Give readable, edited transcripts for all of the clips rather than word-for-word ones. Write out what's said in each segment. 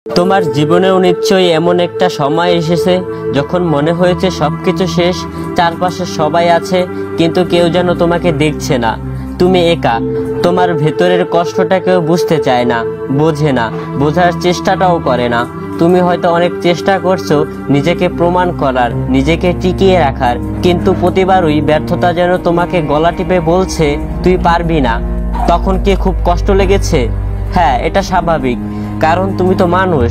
তোমার জীবনেও নিশ্চয়ই এমন একটা সময় এসেছে যখন মনে হয়েছে সবকিছু শেষ, চারপাশে সবাই আছে কিন্তু কেউ যেন তোমাকে দেখছে না। তুমি একা, তোমার ভেতরের কষ্টটা কেউ বুঝতে চায় না, বোঝে না, বোঝার চেষ্টাটাও করে না। তুমি হয়তো অনেক চেষ্টা করছো নিজেকে প্রমাণ করার, নিজেকে টিকিয়ে রাখার, কিন্তু প্রতিবারই ব্যর্থতা যেন তোমাকে গলা টিপে বলছে তুই পারবি না। তখন কি খুব কষ্ট লেগেছে? হ্যাঁ, এটা স্বাভাবিক, কারণ তুমি তো মানুষ,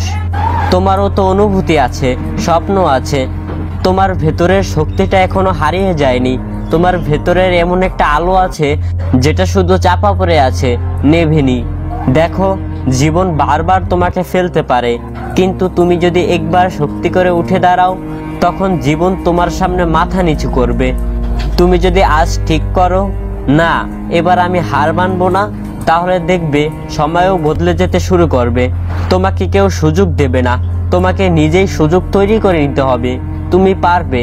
তোমারও তো অনুভূতি আছে, স্বপ্ন আছে। তোমার ভেতরের শক্তিটা এখনো হারিয়ে যায়নি। তোমার ভেতরের এমন একটা আলো আছে যেটা শুধু চাপা পড়ে আছে, নেভেনি। দেখো, জীবন বারবার তোমাকে ফেলতে পারে, কিন্তু তুমি যদি একবার শক্তি করে উঠে দাঁড়াও, তখন জীবন তোমার সামনে মাথা নিচু করবে। তুমি যদি আজ ঠিক করো, না এবার আমি হার মানবো না, তাহলে দেখবে সময়ও বদলে যেতে শুরু করবে। তোমাকে কেউ সুযোগ দেবে না, তোমাকে নিজেই সুযোগ তৈরি করে নিতে হবে। তুমি পারবে,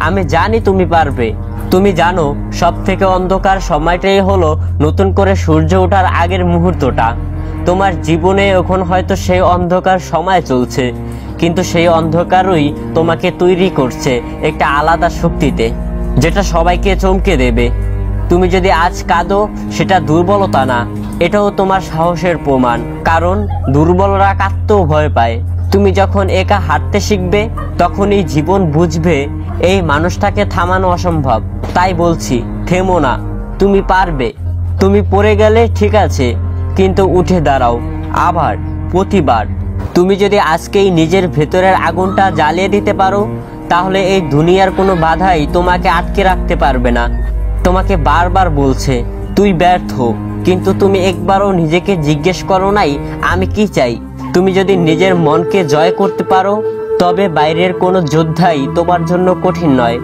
আমি জানি তুমি পারবে। তুমি জানো সব থেকে অন্ধকার সময়টাই হলো নতুন করে সূর্য ওঠার আগের মুহূর্তটা। তোমার জীবনে এখন হয়তো সেই অন্ধকার সময় চলছে, কিন্তু সেই অন্ধকারই তোমাকে তৈরি করছে একটা আলাদা শক্তিতে, যেটা সবাইকে চমকে দেবে। তুমি যদি আজ কাঁদো, সেটা দুর্বলতা না, এটাও তোমার সাহসের প্রমাণ, কারণ দুর্বলরা কাঁদতেও ভয় পায়। তুমি যখন একা হাঁটতে শিখবে, তখনই জীবন বুঝবে এই মানুষটাকে থামানো অসম্ভব। তাই বলছি, থেমো না, তুমি পারবে। তুমি পড়ে গেলে ঠিক আছে, কিন্তু উঠে দাঁড়াও আবার, প্রতিবার। তুমি যদি আজকেই নিজের ভেতরের আগুনটা জ্বালিয়ে দিতে পারো, তাহলে এই দুনিয়ার কোনো বাধাই তোমাকে আটকে রাখতে পারবে না। তোমাকে বারবার বলছে তুই ব্যর্থ, কিন্তু তুমি একবারও নিজেকে জিজ্ঞেস করো নাই আমি কি চাই। তুমি যদি নিজের মনকে জয় করতে পারো, তবে বাইরের কোনো যোদ্ধাই তোমার জন্য কঠিন নয়।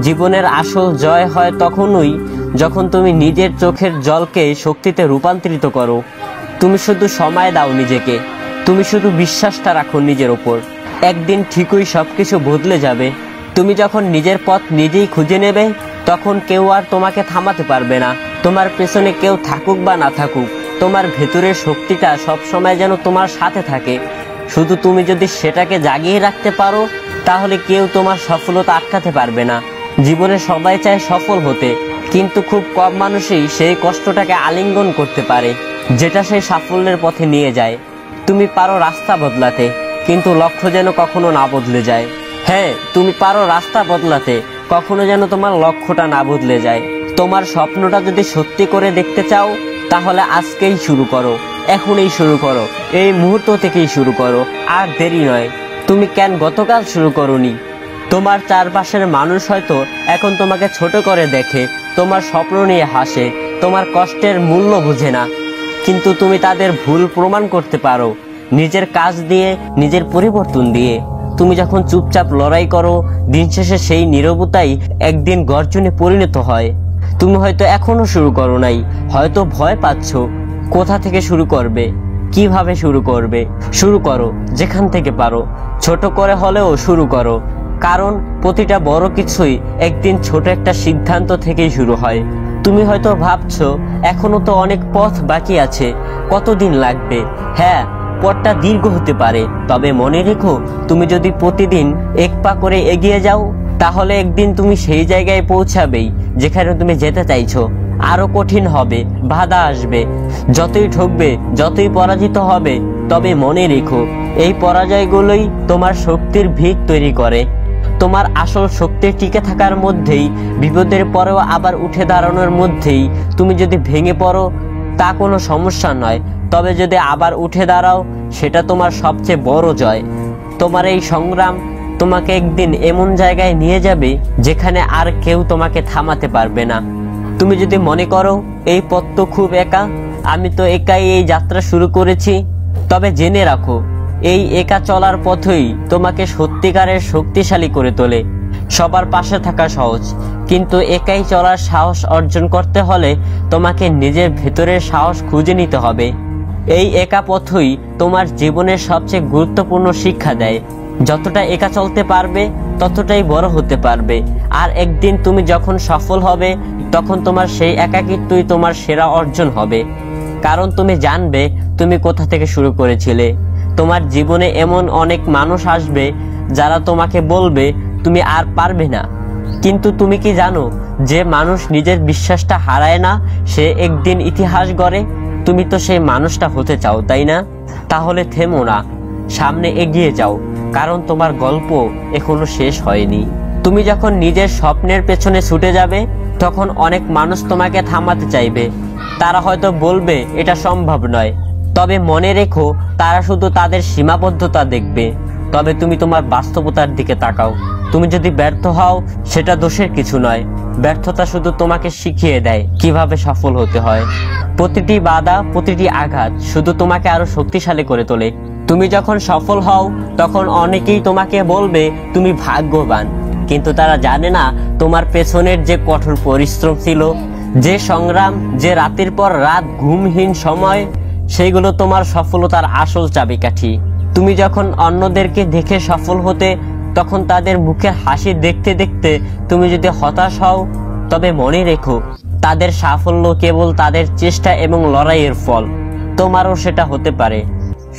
জীবনের আসল জয় হয় তখনই যখন তুমি নিজের চোখের জলকে শক্তিতে রূপান্তরিত করো। তুমি শুধু সময় দাও নিজেকে, তুমি শুধু বিশ্বাসটা রাখো নিজের ওপর। একদিন ঠিকই সবকিছু বদলে যাবে। তুমি যখন নিজের পথ নিজেই খুঁজে নেবে, তখন কেউ আর তোমাকে থামাতে পারবে না। তোমার পেছনে কেউ থাকুক বা না থাকুক, তোমার ভেতরের শক্তিটা সবসময় যেন তোমার সাথে থাকে। শুধু তুমি যদি সেটাকে জাগিয়ে রাখতে পারো, তাহলে কেউ তোমার সফলতা আটকাতে পারবে না। জীবনে সবাই চায় সফল হতে, কিন্তু খুব কম মানুষই সেই কষ্টটাকে আলিঙ্গন করতে পারে, যেটা সেই সাফল্যের পথে নিয়ে যায়। তুমি পারো রাস্তা বদলাতে, কিন্তু লক্ষ্য যেন কখনো না বদলে যায়। হ্যাঁ, তুমি পারো রাস্তা বদলাতে, কখনো যেন তোমার লক্ষ্যটা না বদলে যায়। তোমার স্বপ্নটা যদি সত্যি করে দেখতে চাও, তাহলে আজকেই শুরু করো, এখনই শুরু করো, এই মুহূর্ত থেকেই শুরু করো, আর দেরি নয়। তুমি কেন গতকাল শুরু করোনি? তোমার চারপাশের মানুষ হয়তো এখন তোমাকে ছোট করে দেখে, তোমার স্বপ্ন নিয়ে হাসে, তোমার কষ্টের মূল্য বুঝে না, কিন্তু তুমি তাদের ভুল প্রমাণ করতে পারো নিজের কাজ দিয়ে, নিজের পরিবর্তন দিয়ে। তুমি যখন চুপচাপ লড়াই করো, দিন শেষে সেই নীরবতাই একদিন গর্জনে পরিণত হয়। তুমি হয়তো এখনো শুরু করো নাই, হয়তো ভয় পাচ্ছ। কোথা থেকে শুরু করবে, কিভাবে শুরু করবে? শুরু করো যেখান থেকে পারো, ছোট করে হলেও শুরু করো, কারণ প্রতিটা বড় কিছুই একদিন ছোট একটা সিদ্ধান্ত থেকেই শুরু হয়। তুমি হয়তো ভাবছো এখনো তো অনেক পথ বাকি আছে, কতদিন লাগবে? হ্যাঁ, পথটা দীর্ঘ হতে পারে, তবে মনে রেখো, তুমি যদি প্রতিদিন এক পা করে এগিয়ে যাও, তাহলে একদিন তুমি সেই জায়গায় পৌঁছাবেই যেখানে তুমি যেতে চাইছো। আরো কঠিন হবে, বাধা আসবে, যতই ঠকবে, যতই পরাজিত হবে, তবে মনে রেখো, এই পরাজয়গুলোই তোমার শক্তির ভিত তৈরি করে। তোমার আসল শক্তি টিকে থাকার মধ্যেই, বিপদের পরেও আবার উঠে দাঁড়ানোর মধ্যেই। তুমি যদি ভেঙে পড়ো, তা কোনো সমস্যা নয়, তবে যদি আবার উঠে দাঁড়াও, সেটা তোমার সবচেয়ে বড় জয়। তোমার এই সংগ্রাম তোমাকে একদিন এমন জায়গায় নিয়ে যাবে যেখানে আর কেউ তোমাকে থামাতে পারবে না। তুমি যদি মনে করো এই পথ তো খুব একা, আমি তো একাই এই যাত্রা শুরু করেছি, তবে জেনে রাখো, এই একা চলার পথই তোমাকে সত্যিকারের শক্তিশালী করে তোলে। সবার পাশে থাকা সহজ, কিন্তু একাই চলার সাহস অর্জন করতে হলে তোমাকে নিজের ভেতরের সাহস খুঁজে নিতে হবে। এই একা পথই তোমার জীবনের সবচেয়ে গুরুত্বপূর্ণ শিক্ষা দেয়। যতটা একা চলতে পারবে, ততটাই বড় হতে পারবে। আর একদিন তুমি যখন সফল হবে, তখন তোমার সেই একাকিত্বই তোমার সেরা অর্জন হবে, কারণ তুমি জানবে তুমি কোথা থেকে শুরু করেছিলে। তোমার জীবনে এমন অনেক মানুষ আসবে যারা তোমাকে বলবে তুমি আর পারবে না। কিন্তু তুমি কি জানো যে মানুষ নিজের বিশ্বাসটা হারায় না, সে একদিন ইতিহাস গড়ে? তুমি তো সেই মানুষটা হতে চাও, তাই না? তাহলে থেমো না, সামনে এগিয়ে যাও, কারণ তোমার গল্প এখনো শেষ হয়নি। তুমি যখন নিজের স্বপ্নের পেছনে ছুটে যাবে, তখন অনেক মানুষ তোমাকে থামাতে চাইবে। তারা হয়তো বলবে এটা সম্ভব নয়, তবে মনে রেখো তারা শুধু তাদের সীমাবদ্ধতা দেখবে। তবে তুমি তোমার বাস্তবতার দিকে তাকাও। তুমি যদি ব্যর্থ হও, সেটা দোষের কিছু নয়। ব্যর্থতা শুধু তোমাকে শিখিয়ে দেয় কিভাবে সফল হতে হয়। প্রতিটি বাধা, প্রতিটি আঘাত শুধু তোমাকে আরো শক্তিশালী করে তোলে। তুমি যখন সফল হও, তখন অনেকেই তোমাকে বলবে তুমি ভাগ্যবান, কিন্তু তারা জানে না তোমার পেছনের যে কঠোর পরিশ্রম ছিল, যে সংগ্রাম, যে রাতের পর রাত ঘুমহীন সময়, সেইগুলো তোমার সফলতার আসল চাবিকাঠি। তুমি যখন অন্যদেরকে দেখে সফল হতে, তখন তাদের মুখের হাসি দেখতে দেখতে তুমি যদি হতাশ হও, তবে মনে রেখো তাদের সাফল্য কেবল তাদের চেষ্টা এবং লড়াইয়ের ফল। তোমারও সেটা হতে পারে,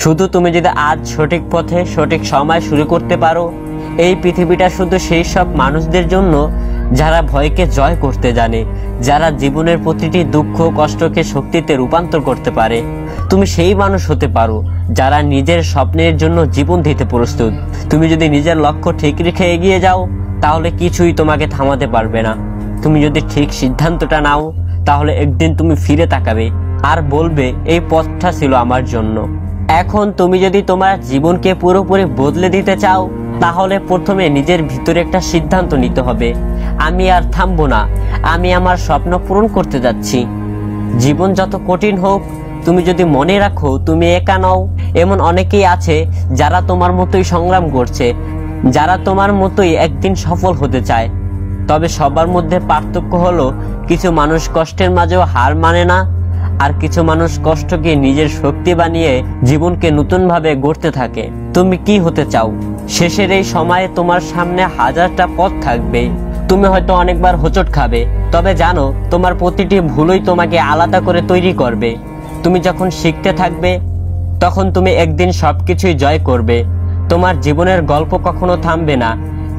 শুধু তুমি যদি আজ সঠিক পথে সঠিক সময় শুরু করতে পারো। এই পৃথিবীটা শুধু সেই সব মানুষদের জন্য যারা ভয়কে জয় করতে জানে, যারা জীবনের প্রতিটি দুঃখ কষ্টকে শক্তিতে রূপান্তর করতে পারে। তুমি সেই মানুষ হতে পারো যারা নিজের স্বপ্নের জন্য জীবন দিতে প্রস্তুত। তুমি যদি নিজের লক্ষ্য ঠিক রেখে এগিয়ে যাও, তাহলে কিছুই তোমাকে থামাতে পারবে না। তুমি যদি ঠিক সিদ্ধান্তটা নাও, তাহলে একদিন তুমি ফিরে তাকাবে আর বলবে এই পথটা ছিল আমার জন্য। এখন তুমি যদি তোমার জীবনকে পুরোপুরি বদলে দিতে চাও, তাহলে প্রথমে নিজের ভিতরে একটা সিদ্ধান্ত নিতে হবে। আমি আর থামবো না, আমি আমার স্বপ্ন পূরণ করতে যাচ্ছি। জীবন যত কঠিন হোক, তুমি যদি মনে রাখো তুমি একা নও। এমন অনেকেই আছে যারা তোমার মতোই সংগ্রাম করছে, যারা তোমার মতোই একদিন সফল হতে চায়। তবে সবার মধ্যে পার্থক্য হলো, কিছু মানুষ কষ্টের মাঝেও হার মানে না, আর কিছু মানুষ কষ্টকে নিজের শক্তি বানিয়ে জীবনকে নতুনভাবে গড়তে থাকে। তুমি কি হতে চাও? শেষের এই সময়ে তোমার সামনে হাজারটা পথ থাকবে। তুমি হয়তো অনেকবার হোঁচট খাবে, তবে জানো তোমার প্রতিটি ভুলই তোমাকে আলাদা করে তৈরি করবে। তুমি যখন শিখতে থাকবে, তখন তুমি একদিন সবকিছুই জয় করবে। তোমার জীবনের গল্প কখনো থামবে না।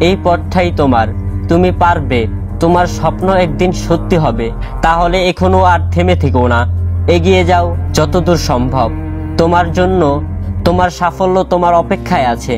এই পথটাই তোমার, তুমি পারবে। তোমার স্বপ্ন একদিন সত্যি হবে। তাহলে এখনো আর থেমে থেকো না, এগিয়ে যাও যতদূর সম্ভব। তোমার জন্য তোমার সাফল্য তোমার অপেক্ষায় আছে।